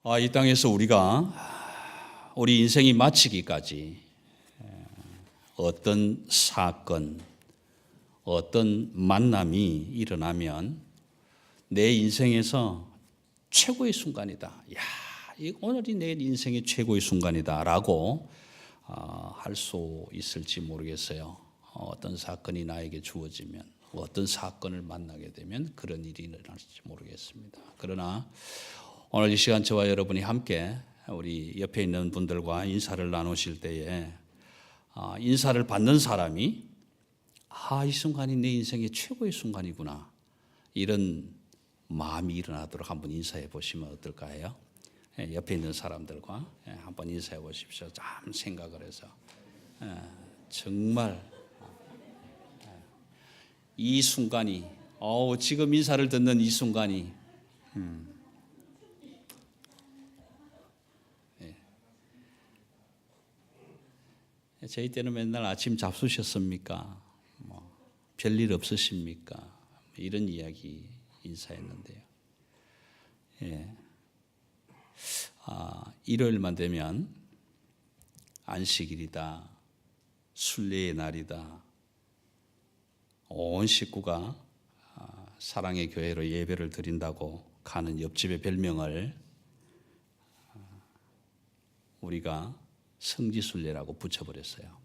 이 땅에서 우리 인생이 마치기까지 어떤 사건, 어떤 만남이 일어나면 내 인생에서 최고의 순간이다. 오늘이 내 인생의 최고의 순간이다라고 할 수 있을지 모르겠어요. 어떤 사건이 나에게 주어지면, 어떤 사건을 만나게 되면 그런 일이 일어날지 모르겠습니다. 그러나 오늘 이 시간 저와 여러분이 함께 우리 옆에 있는 분들과 인사를 나누실 때에 인사를 받는 사람이 이 순간이 내 인생의 최고의 순간이구나, 이런 마음이 일어나도록 한번 인사해 보시면 어떨까요? 옆에 있는 사람들과 한번 인사해 보십시오. 참 생각을 해서 정말 이 순간이 지금 인사를 듣는 이 순간이 저희 때는 맨날 아침 잡수셨습니까? 별일 없으십니까? 이런 이야기 인사했는데요. 일요일만 되면 안식일이다, 순례의 날이다, 온 식구가 사랑의 교회로 예배를 드린다고 가는 옆집의 별명을 우리가 성지순례라고 붙여버렸어요.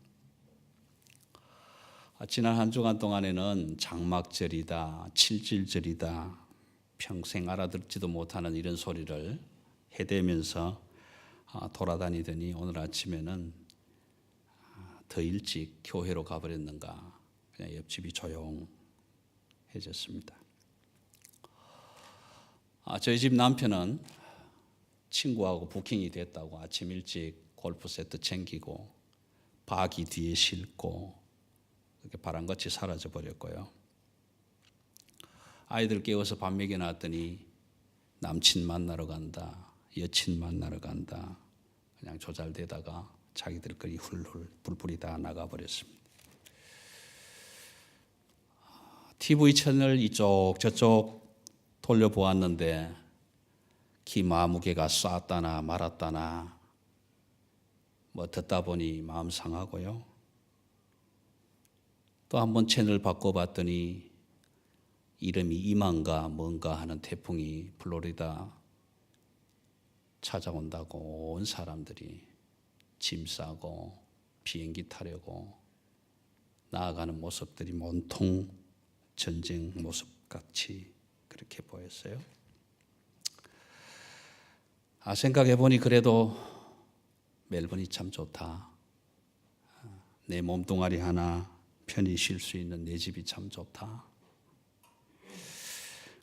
지난 한 주간 동안에는 장막절이다, 칠칠절이다, 평생 알아듣지도 못하는 이런 소리를 해대면서 돌아다니더니 오늘 아침에는 더 일찍 교회로 가버렸는가, 그냥 옆집이 조용해졌습니다. 저희 집 남편은 친구하고 부킹이 됐다고 아침 일찍 골프 세트 챙기고 바기 뒤에 싣고 그렇게 바람같이 사라져 버렸고요. 아이들 깨워서 밥 먹여놨더니 남친 만나러 간다, 여친 만나러 간다, 그냥 조잘대다가 자기들끼리 훌훌 불불이 다 나가버렸습니다. TV 채널 이쪽 저쪽 돌려보았는데 기마무개가 쐈다나 말았다나 듣다 보니 마음 상하고요. 또 한번 채널 바꿔봤더니 이름이 이만가 뭔가 하는 태풍이 플로리다 찾아온다고 온 사람들이 짐 싸고 비행기 타려고 나아가는 모습들이 온통 전쟁 모습같이 그렇게 보였어요. 생각해보니 그래도 멜번이 참 좋다. 내 몸뚱아리 하나 편히 쉴 수 있는 내 집이 참 좋다.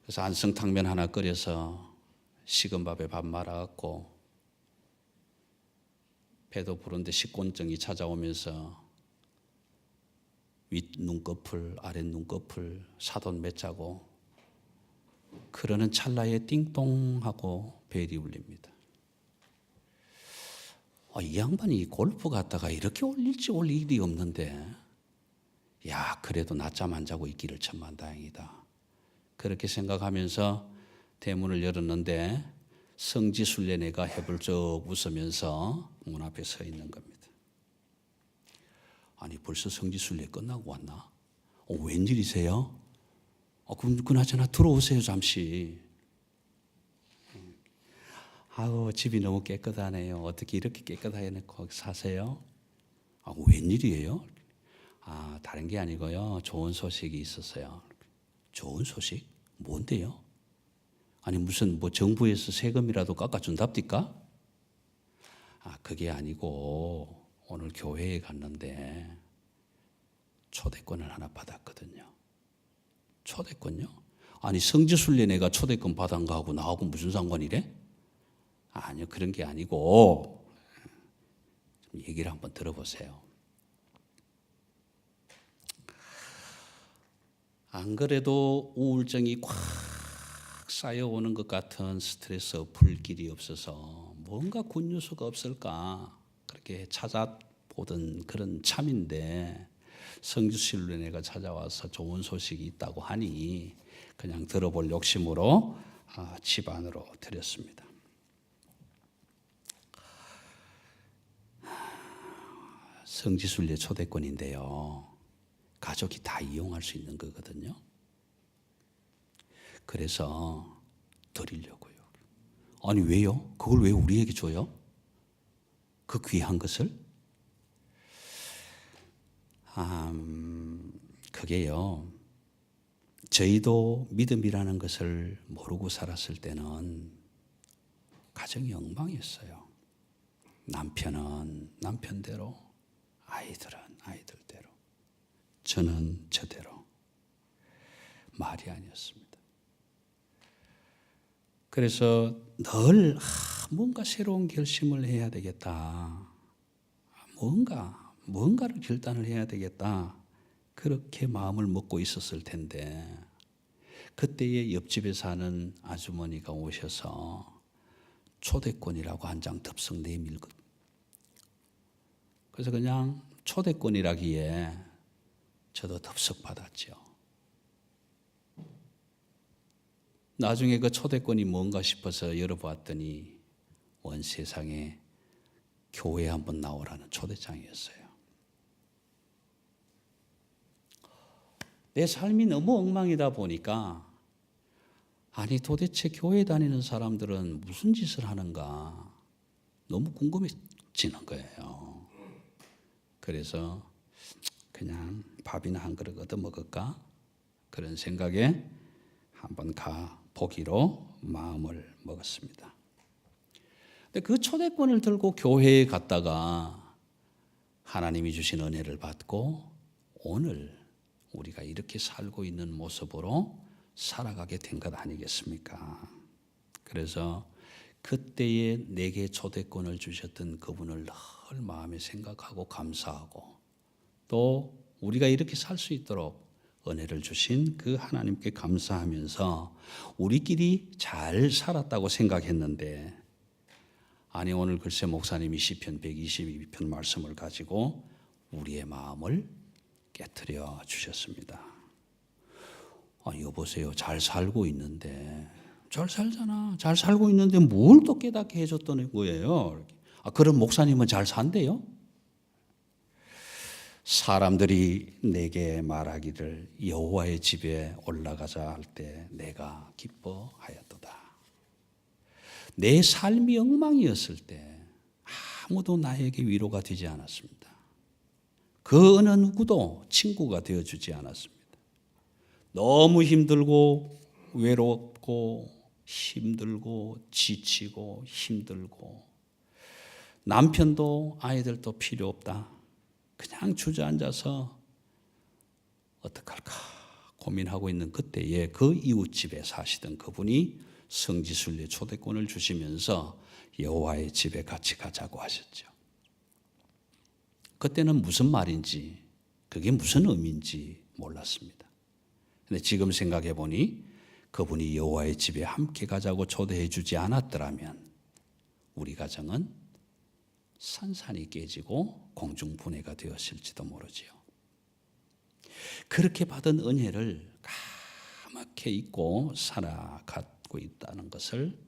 그래서 안성탕면 하나 끓여서 식은 밥에 밥 말아갖고 배도 부른데 식곤증이 찾아오면서 윗 눈꺼풀, 아랫 눈꺼풀 사돈 맺자고 그러는 찰나에 띵동 하고 벨이 울립니다. 이 양반이 골프 갔다가 이렇게 올릴지 올 일이 없는데 그래도 낮잠 안 자고 있기를 천만다행이다. 그렇게 생각하면서 대문을 열었는데 성지순례네가 해불쩍 웃으면서 문 앞에 서 있는 겁니다. 아니 벌써 성지순례 끝나고 왔나? 웬일이세요? 그나저나 들어오세요 잠시. 집이 너무 깨끗하네요. 어떻게 이렇게 깨끗하게 거기 사세요? 웬일이에요? 다른 게 아니고요, 좋은 소식이 있었어요. 좋은 소식? 뭔데요? 아니 무슨 정부에서 세금이라도 깎아준답니까? 그게 아니고 오늘 교회에 갔는데 초대권을 하나 받았거든요. 초대권요? 아니 성지순례 내가 초대권 받은 거하고 나하고 무슨 상관이래? 아니요, 그런 게 아니고 좀 얘기를 한번 들어보세요. 안 그래도 우울증이 꽉 쌓여오는 것 같은 스트레스 풀 길이 없어서 뭔가 굿뉴스가 없을까 그렇게 찾아보던 그런 참인데 성지순례가 찾아와서 좋은 소식이 있다고 하니 그냥 들어볼 욕심으로 집 안으로 들였습니다. 성지순례 초대권인데요. 가족이 다 이용할 수 있는 거거든요. 그래서 드리려고요. 아니 왜요? 그걸 왜 우리에게 줘요? 그 귀한 것을? 그게요. 저희도 믿음이라는 것을 모르고 살았을 때는 가정이 엉망이었어요. 남편은 남편대로, 아이들은 아이들대로, 저는 저대로. 말이 아니었습니다. 그래서 늘 뭔가 새로운 결심을 해야 되겠다. 뭔가를 결단을 해야 되겠다. 그렇게 마음을 먹고 있었을 텐데 그때에 옆집에 사는 아주머니가 오셔서 초대권이라고 한 장 덥석 내밀거든요. 그래서 그냥 초대권이라기에 저도 덥석 받았죠. 나중에 그 초대권이 뭔가 싶어서 열어보았더니 온 세상에 교회 한번 나오라는 초대장이었어요. 내 삶이 너무 엉망이다 보니까 아니 도대체 교회 다니는 사람들은 무슨 짓을 하는가 너무 궁금해지는 거예요. 그래서 그냥 밥이나 한 그릇 얻어 먹을까 그런 생각에 한번 가보기로 마음을 먹었습니다. 근데 그 초대권을 들고 교회에 갔다가 하나님이 주신 은혜를 받고 오늘 우리가 이렇게 살고 있는 모습으로 살아가게 된 것 아니겠습니까? 그래서 그때에 내게 초대권을 주셨던 그분을 늘 마음에 생각하고 감사하고 또 우리가 이렇게 살 수 있도록 은혜를 주신 그 하나님께 감사하면서 우리끼리 잘 살았다고 생각했는데 아니 오늘 글쎄 목사님이 시편 122편 말씀을 가지고 우리의 마음을 깨트려 주셨습니다. 여보세요. 잘 살고 있는데 잘 살잖아. 잘 살고 있는데 뭘 또 깨닫게 해줬던 거예요. 그럼 목사님은 잘 산대요? 사람들이 내게 말하기를 여호와의 집에 올라가자 할 때 내가 기뻐하였도다. 내 삶이 엉망이었을 때 아무도 나에게 위로가 되지 않았습니다. 그 어느 누구도 친구가 되어주지 않았습니다. 너무 힘들고 외롭고 힘들고 지치고 힘들고 남편도 아이들도 필요 없다. 그냥 주저앉아서 어떡할까 고민하고 있는 그때에 그 이웃집에 사시던 그분이 성지순례 초대권을 주시면서 여호와의 집에 같이 가자고 하셨죠. 그때는 무슨 말인지 그게 무슨 의미인지 몰랐습니다. 근데 지금 생각해 보니 그분이 여호와의 집에 함께 가자고 초대해 주지 않았더라면 우리 가정은 산산이 깨지고 공중분해가 되었을지도 모르지요. 그렇게 받은 은혜를 까맣게 잊고 살아가고 있다는 것을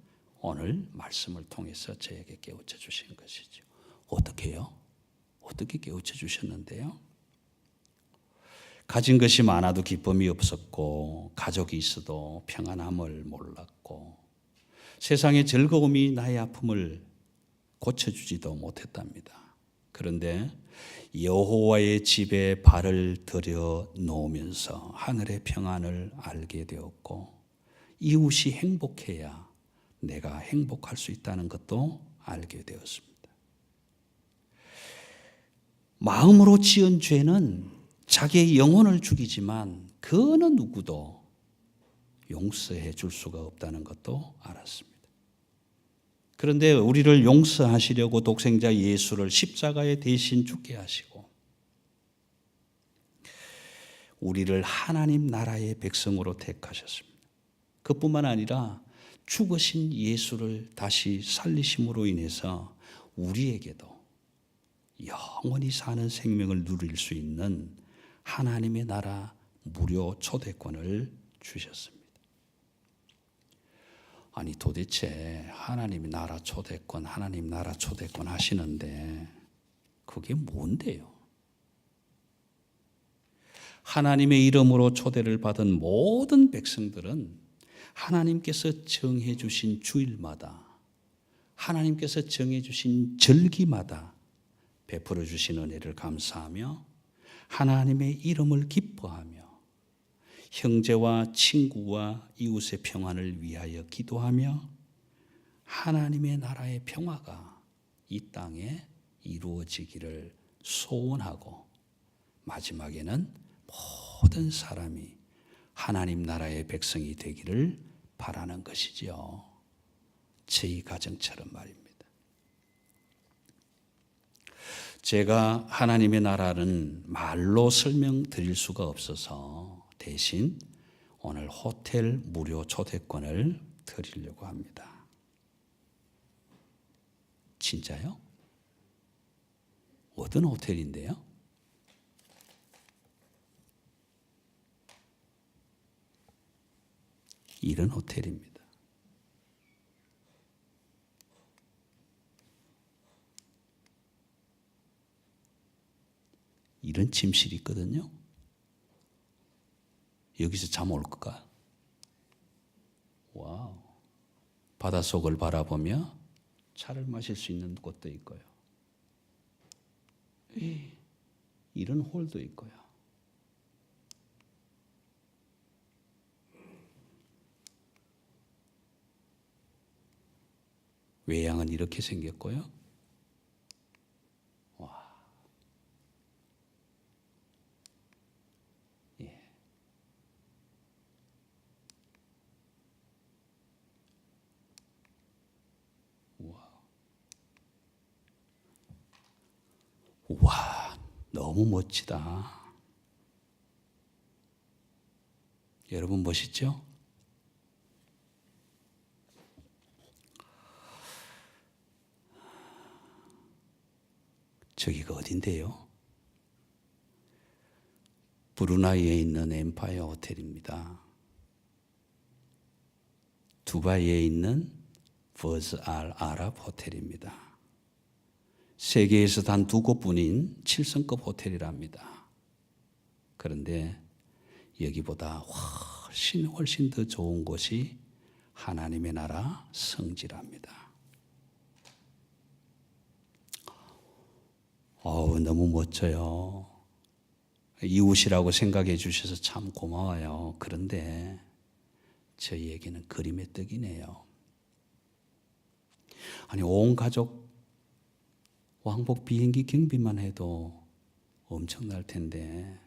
오늘 말씀을 통해서 저에게 깨우쳐 주신 것이죠. 어떻게 해요? 어떻게 깨우쳐 주셨는데요? 가진 것이 많아도 기쁨이 없었고 가족이 있어도 평안함을 몰랐고 세상의 즐거움이 나의 아픔을 고쳐주지도 못했답니다. 그런데 여호와의 집에 발을 들여 놓으면서 하늘의 평안을 알게 되었고 이웃이 행복해야 내가 행복할 수 있다는 것도 알게 되었습니다. 마음으로 지은 죄는 자기의 영혼을 죽이지만 그 어느 누구도 용서해 줄 수가 없다는 것도 알았습니다. 그런데 우리를 용서하시려고 독생자 예수를 십자가에 대신 죽게 하시고 우리를 하나님 나라의 백성으로 택하셨습니다. 그뿐만 아니라 죽으신 예수를 다시 살리심으로 인해서 우리에게도 영원히 사는 생명을 누릴 수 있는 하나님의 나라 무료 초대권을 주셨습니다. 아니 도대체 하나님 나라 초대권 하시는데 그게 뭔데요? 하나님의 이름으로 초대를 받은 모든 백성들은 하나님께서 정해 주신 주일마다, 하나님께서 정해 주신 절기마다 베풀어 주신 은혜를 감사하며 하나님의 이름을 기뻐하며 형제와 친구와 이웃의 평안을 위하여 기도하며 하나님의 나라의 평화가 이 땅에 이루어지기를 소원하고 마지막에는 모든 사람이 하나님 나라의 백성이 되기를 바라는 것이지요. 저희 가정처럼 말입니다. 제가 하나님의 나라는 말로 설명드릴 수가 없어서 대신 오늘 호텔 무료 초대권을 드리려고 합니다. 진짜요? 어떤 호텔인데요? 이런 호텔입니다. 이런 침실이 있거든요. 여기서 잠 올 걸까? 와우. 바닷속을 바라보며 차를 마실 수 있는 곳도 있고요. 이런 홀도 있고요. 외양은 이렇게 생겼고요. 와. 예. 와, 너무 멋지다. 여러분 멋있죠? 저기가 어딘데요? 브루나이에 있는 엠파이어 호텔입니다. 두바이에 있는 버즈 알 아랍 호텔입니다. 세계에서 단 2곳뿐인 7성급 호텔이랍니다. 그런데 여기보다 훨씬 더 좋은 곳이 하나님의 나라 성지랍니다. 너무 멋져요. 이웃이라고 생각해 주셔서 참 고마워요. 그런데 저희에게는 그림의 떡이네요. 아니, 온 가족 왕복 비행기 경비만 해도 엄청날 텐데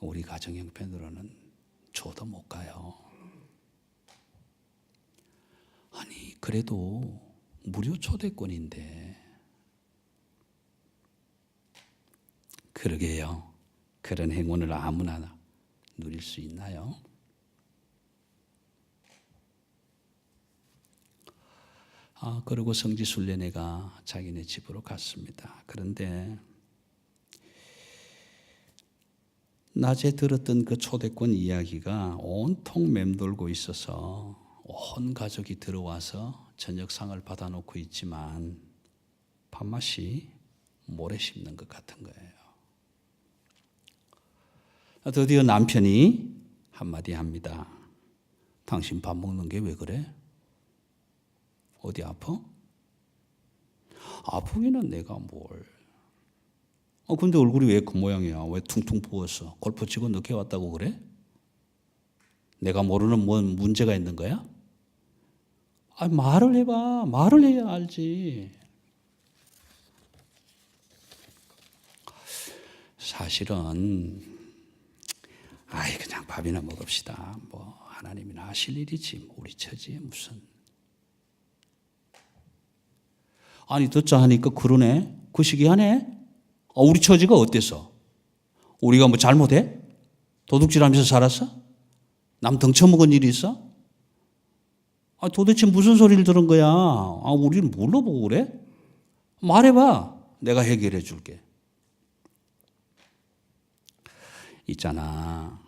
우리 가정 형편으로는 줘도 못 가요. 아니, 그래도 무료 초대권인데. 그러게요. 그런 행운을 아무나 누릴 수 있나요? 그리고 성지순례네가 자기네 집으로 갔습니다. 그런데 낮에 들었던 그 초대권 이야기가 온통 맴돌고 있어서 온 가족이 들어와서 저녁상을 받아놓고 있지만 밥맛이 모래 씹는 것 같은 거예요. 드디어 남편이 한마디 합니다. 당신 밥 먹는 게 왜 그래? 어디 아파? 아프기는 내가 뭘. 근데 얼굴이 왜 그 모양이야? 왜 퉁퉁 부었어? 골프 치고 늦게 왔다고 그래? 내가 모르는 뭔 문제가 있는 거야? 말을 해봐. 말을 해야 알지. 사실은 그냥 밥이나 먹읍시다. 하나님이나 하실 일이지. 우리 처지에 무슨. 듣자 하니까 그러네. 그 시기 하네. 우리 처지가 어땠어? 우리가 잘못해? 도둑질하면서 살았어? 남 덩쳐먹은 일이 있어? 도대체 무슨 소리를 들은 거야? 우리는 뭘로 보고 그래? 말해봐. 내가 해결해 줄게. 있잖아.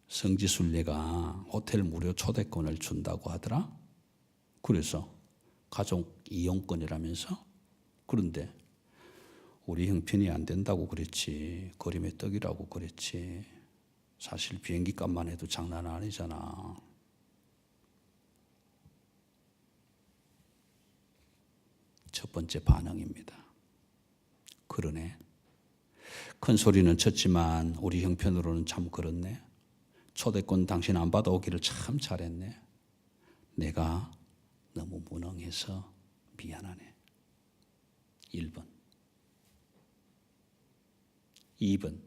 성지순례가 호텔 무료 초대권을 준다고 하더라. 그래서 가족 이용권이라면서. 그런데 우리 형편이 안 된다고 그랬지. 그림의 떡이라고 그랬지. 사실 비행기 값만 해도 장난 아니잖아. 첫 번째 반응입니다. 그러네. 큰 소리는 쳤지만 우리 형편으로는 참 그렇네. 초대권 당신 안 받아오기를 참 잘했네. 내가 너무 무능해서 미안하네. 1번. 2번.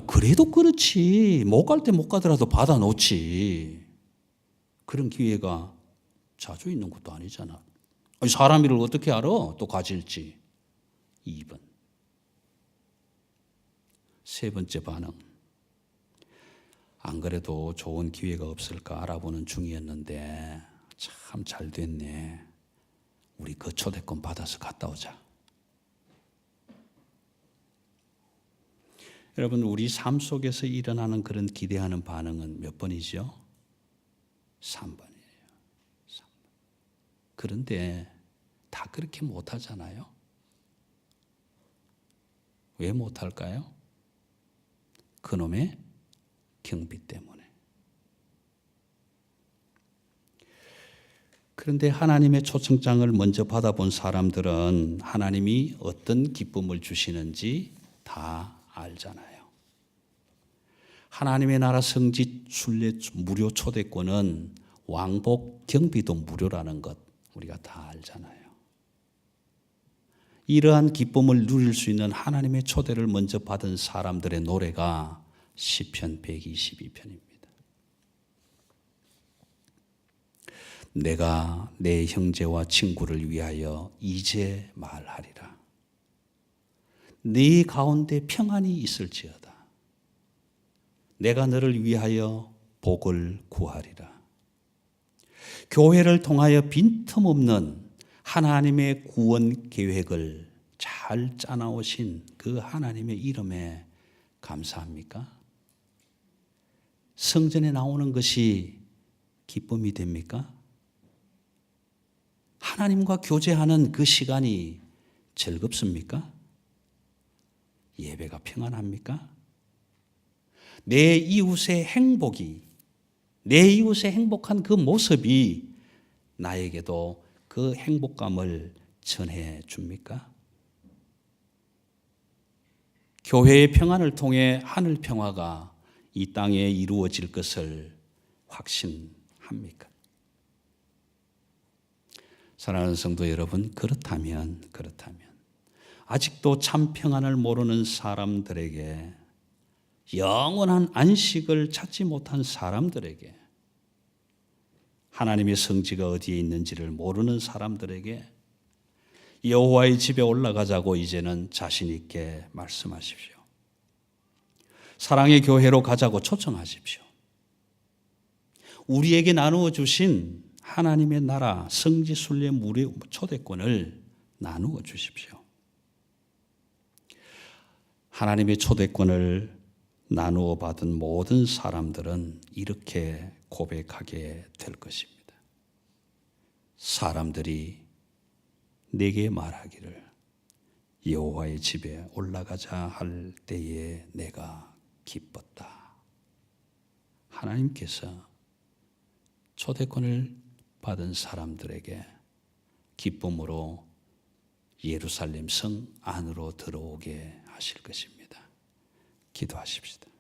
그래도 그렇지. 못 갈 때 못 가더라도 받아놓지. 그런 기회가 자주 있는 것도 아니잖아. 사람 일을 어떻게 알아? 또 가질지. 2번. 세 번째 반응. 안 그래도 좋은 기회가 없을까 알아보는 중이었는데 참 잘 됐네. 우리 그 초대권 받아서 갔다 오자. 여러분, 우리 삶 속에서 일어나는 그런 기대하는 반응은 몇 번이죠? 3번이에요. 3번. 그런데 다 그렇게 못하잖아요. 왜 못할까요? 그놈의 경비 때문에. 그런데 하나님의 초청장을 먼저 받아본 사람들은 하나님이 어떤 기쁨을 주시는지 다 알잖아요. 하나님의 나라 성지 순례 무료 초대권은 왕복 경비도 무료라는 것 우리가 다 알잖아요. 이러한 기쁨을 누릴 수 있는 하나님의 초대를 먼저 받은 사람들의 노래가 시편 122편입니다. 내가 내 형제와 친구를 위하여 이제 말하리라. 네 가운데 평안이 있을지어다. 내가 너를 위하여 복을 구하리라. 교회를 통하여 빈틈없는 하나님의 구원 계획을 잘 짜나오신 그 하나님의 이름에 감사합니까? 성전에 나오는 것이 기쁨이 됩니까? 하나님과 교제하는 그 시간이 즐겁습니까? 예배가 평안합니까? 내 이웃의 행복이, 내 이웃의 행복한 그 모습이 나에게도 그 행복감을 전해 줍니까? 교회의 평안을 통해 하늘 평화가 이 땅에 이루어질 것을 확신합니까? 사랑하는 성도 여러분, 그렇다면 아직도 참 평안을 모르는 사람들에게, 영원한 안식을 찾지 못한 사람들에게, 하나님의 성지가 어디에 있는지를 모르는 사람들에게 여호와의 집에 올라가자고 이제는 자신 있게 말씀하십시오. 사랑의 교회로 가자고 초청하십시오. 우리에게 나누어 주신 하나님의 나라 성지 순례 무료 초대권을 나누어 주십시오. 하나님의 초대권을 나누어 받은 모든 사람들은 이렇게 고백하게 될 것입니다. 사람들이 내게 말하기를 여호와의 집에 올라가자 할 때에 내가 기뻤다. 하나님께서 초대권을 받은 사람들에게 기쁨으로 예루살렘 성 안으로 들어오게 하실 것입니다. 기도하십시다.